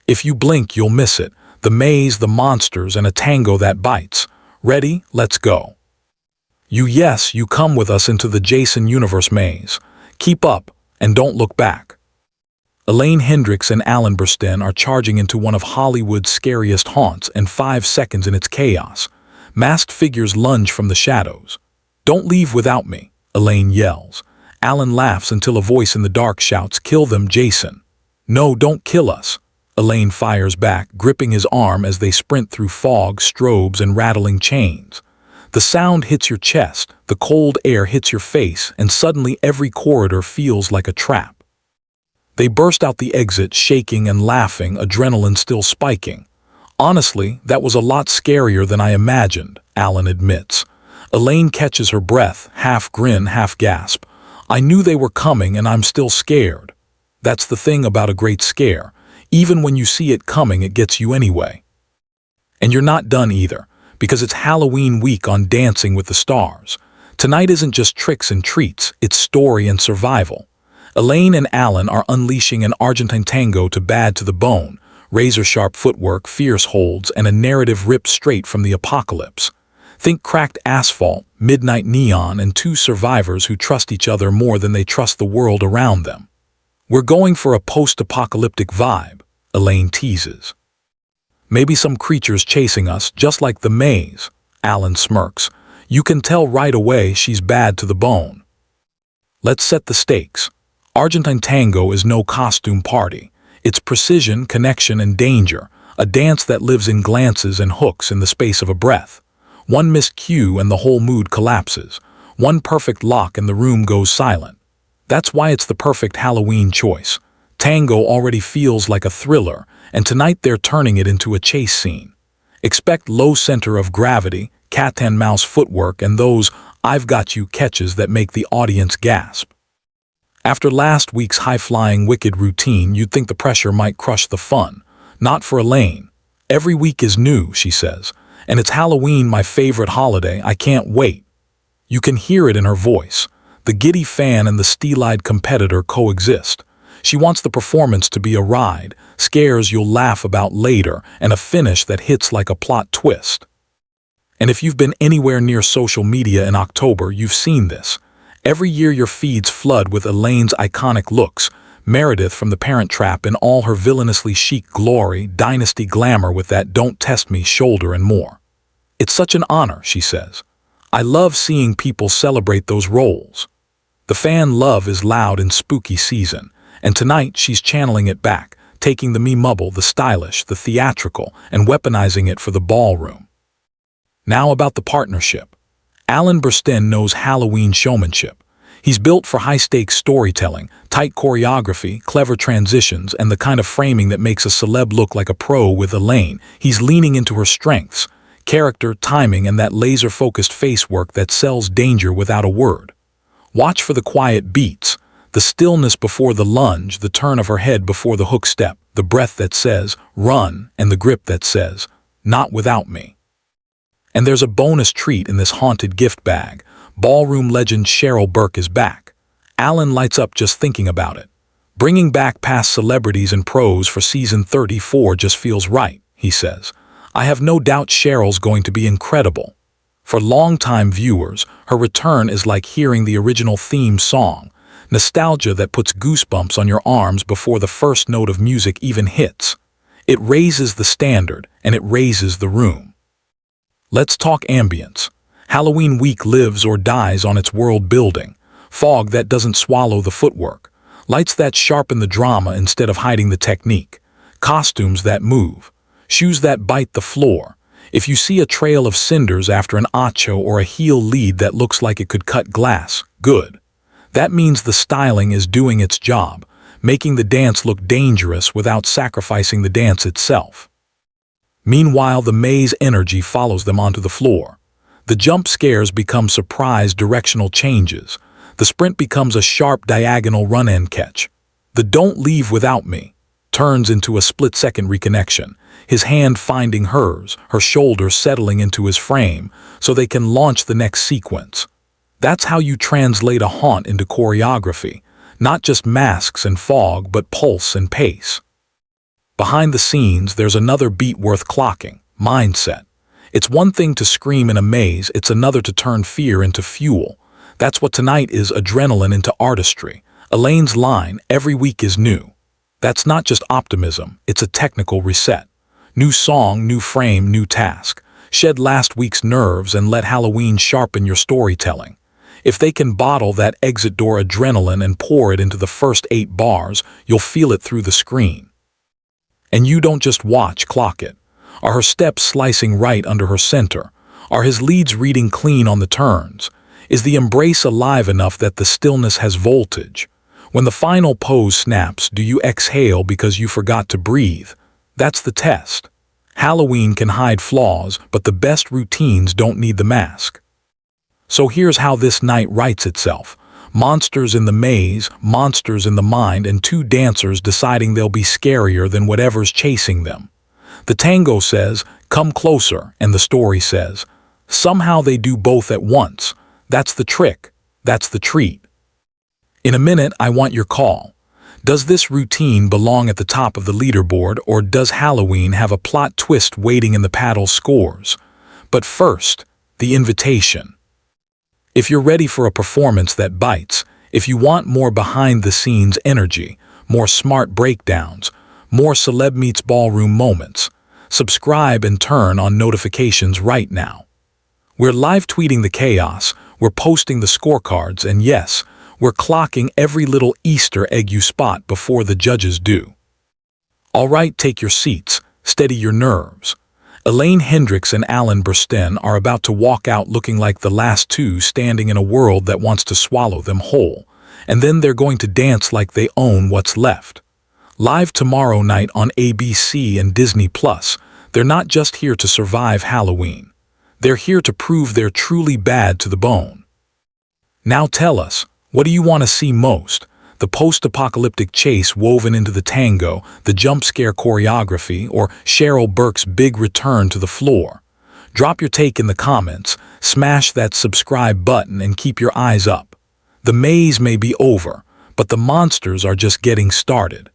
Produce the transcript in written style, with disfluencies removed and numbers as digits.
If you blink, you'll miss it. The maze, the monsters, and a tango that bites. Ready? Let's go. Yes, you come with us into the Jason Universe maze. Keep up, and don't look back. Elaine, Hendrix, and Alan Bersten are charging into one of Hollywood's scariest haunts, and 5 seconds in its chaos. Masked figures lunge from the shadows. Don't leave without me, Elaine yells. Alan laughs until a voice in the dark shouts, kill them, Jason. No, don't kill us. Elaine fires back, gripping his arm as they sprint through fog, strobes, and rattling chains. The sound hits your chest, the cold air hits your face, and suddenly every corridor feels like a trap. They burst out the exit, shaking and laughing, adrenaline still spiking. Honestly, that was a lot scarier than I imagined, Alan admits. Elaine catches her breath, half grin, half gasp. I knew they were coming and I'm still scared. That's the thing about a great scare. Even when you see it coming, it gets you anyway. And you're not done either, because it's Halloween week on Dancing with the Stars. Tonight isn't just tricks and treats, it's story and survival. Elaine and Alan are unleashing an Argentine tango to bad to the bone, razor-sharp footwork, fierce holds, and a narrative ripped straight from the apocalypse. Think cracked asphalt, midnight neon, and 2 survivors who trust each other more than they trust the world around them. We're going for a post-apocalyptic vibe, Elaine teases. Maybe some creatures chasing us, just like the maze, Alan smirks. You can tell right away she's bad to the bone. Let's set the stakes. Argentine tango is no costume party. It's precision, connection, and danger, a dance that lives in glances and hooks in the space of a breath. One missed cue and the whole mood collapses. One perfect lock and the room goes silent. That's why it's the perfect Halloween choice. Tango already feels like a thriller, and tonight they're turning it into a chase scene. Expect low center of gravity, cat-and-mouse footwork, and those "I've got you" catches that make the audience gasp. After last week's high-flying wicked routine, you'd think the pressure might crush the fun. Not for Elaine. Every week is new, she says. And it's Halloween, my favorite holiday. I can't wait. You can hear it in her voice. The giddy fan and the steel-eyed competitor coexist. She wants the performance to be a ride, scares you'll laugh about later, and a finish that hits like a plot twist. And if you've been anywhere near social media in October, you've seen this. Every year your feeds flood with Elaine's iconic looks, Meredith from The Parent Trap in all her villainously chic glory, Dynasty glamour with that "don't test me" shoulder, and more. It's such an honor, she says. I love seeing people celebrate those roles. The fan love is loud in spooky season, and tonight she's channeling it back, taking the me-mubble, the stylish, the theatrical, and weaponizing it for the ballroom. Now about the partnership. Alan Bersten knows Halloween showmanship. He's built for high-stakes storytelling, tight choreography, clever transitions, and the kind of framing that makes a celeb look like a pro. With Elaine, he's leaning into her strengths, character, timing, and that laser-focused face work that sells danger without a word. Watch for the quiet beats, the stillness before the lunge, the turn of her head before the hook step, the breath that says, run, and the grip that says, not without me. And there's a bonus treat in this haunted gift bag. Ballroom legend Cheryl Burke is back. Alan lights up just thinking about it. Bringing back past celebrities and pros for season 34 just feels right, he says. I have no doubt Cheryl's going to be incredible. For longtime viewers, her return is like hearing the original theme song. Nostalgia that puts goosebumps on your arms before the first note of music even hits. It raises the standard, and it raises the room. Let's talk ambience. Halloween week lives or dies on its world building. Fog that doesn't swallow the footwork. Lights that sharpen the drama instead of hiding the technique. Costumes that move. Shoes that bite the floor. If you see a trail of cinders after an acho or a heel lead that looks like it could cut glass, good. That means the styling is doing its job, making the dance look dangerous without sacrificing the dance itself. Meanwhile, the maze energy follows them onto the floor. The jump scares become surprise directional changes. The sprint becomes a sharp diagonal run-and catch. The "don't leave without me" turns into a split-second reconnection, his hand finding hers, her shoulder settling into his frame, so they can launch the next sequence. That's how you translate a haunt into choreography, not just masks and fog, but pulse and pace. Behind the scenes, there's another beat worth clocking: mindset. It's one thing to scream in a maze, it's another to turn fear into fuel. That's what tonight is: adrenaline into artistry. Elaine's line, "Every week is new." That's not just optimism, it's a technical reset. New song, new frame, new task. Shed last week's nerves and let Halloween sharpen your storytelling. If they can bottle that exit door adrenaline and pour it into the first 8 bars, you'll feel it through the screen. And you don't just watch, clock it. Are her steps slicing right under her center? Are his leads reading clean on the turns? Is the embrace alive enough that the stillness has voltage? When the final pose snaps, do you exhale because you forgot to breathe? That's the test. Halloween can hide flaws, but the best routines don't need the mask. So here's how this night writes itself. Monsters in the maze, monsters in the mind, and 2 dancers deciding they'll be scarier than whatever's chasing them. The tango says, "Come closer," and the story says, somehow they do both at once. That's the trick. That's the treat. In a minute, I want your call. Does this routine belong at the top of the leaderboard, or does Halloween have a plot twist waiting in the paddle scores? But first, the invitation. If you're ready for a performance that bites, if you want more behind-the-scenes energy, more smart breakdowns, more Celeb Meets Ballroom moments, subscribe and turn on notifications right now. We're live tweeting the chaos, we're posting the scorecards, and yes, we're clocking every little Easter egg you spot before the judges do. All right, take your seats, steady your nerves. Elaine Hendrix and Bersten are about to walk out looking like the last 2 standing in a world that wants to swallow them whole. And then they're going to dance like they own what's left. Live tomorrow night on ABC and Disney+, they're not just here to survive Halloween. They're here to prove they're truly bad to the bone. Now tell us, what do you want to see most? The post-apocalyptic chase woven into the tango, the jump-scare choreography, or Cheryl Burke's big return to the floor? Drop your take in the comments, smash that subscribe button, and keep your eyes up. The maze may be over, but the monsters are just getting started.